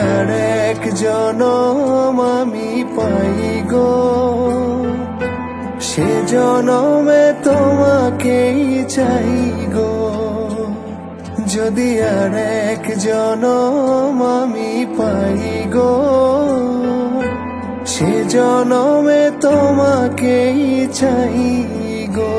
আর এক জনম আমি পাই গো, সে জনমে তোমাকেই চাই গো। যদি আর এক জনম আমি পাই গো, সে জনমে তোমাকেই চাই গো।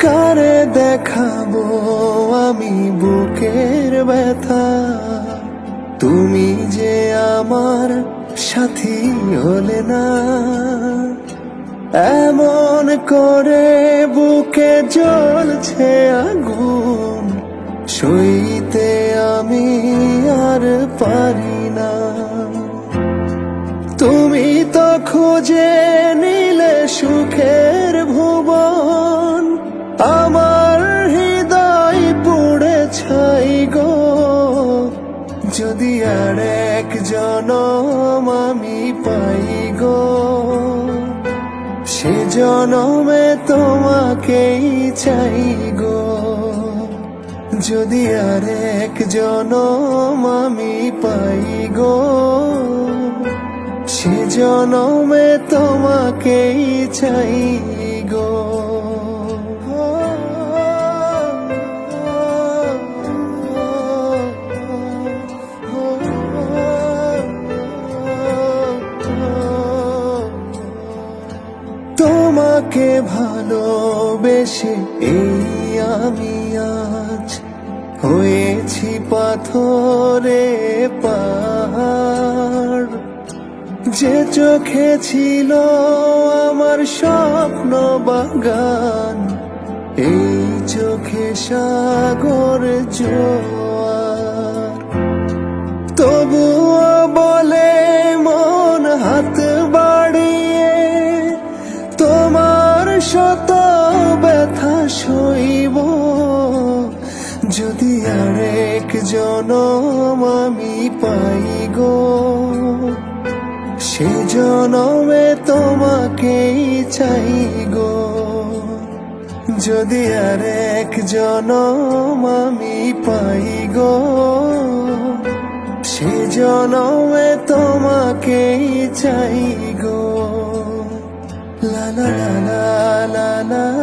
কারে দেখাবো আমি বুকের ব্যথা, তুমি যে আমার সাথী হলে না। এমন করে বুকে জ্বলছে আগুন, সইতে আমি আর পারি না। তুমি তো খুঁজে নিলে সুখের ভুবন, আমার হৃদয় পুড়ে ছাই গো। যদি আর এক জনম আমি পাই গো, সে জনমে তোমাকেই চাই গো। যদি আর এক জনম আমি পাই গো, সে জনমে তোমাকেই চাই গো। তোমাকে ভালোবেসে এই আমি আজ হয়েছি পাথরে পাহাড়। যে চোখে ছিল আমার স্বপ্ন বাগান, এই চোখে সাগর জোয়ার। তবুও বলে মন হাত বাড়িয়ে, তোমার শত ব্যথা সইব। যদি আর এক জনম আমি পাই গো, সে জনমে তোমাকেই চাই গো। যদি আর এক জনম আমি পাই গো, সে জনমে তোমাকেই চাই গো। লা লা লা লা লা।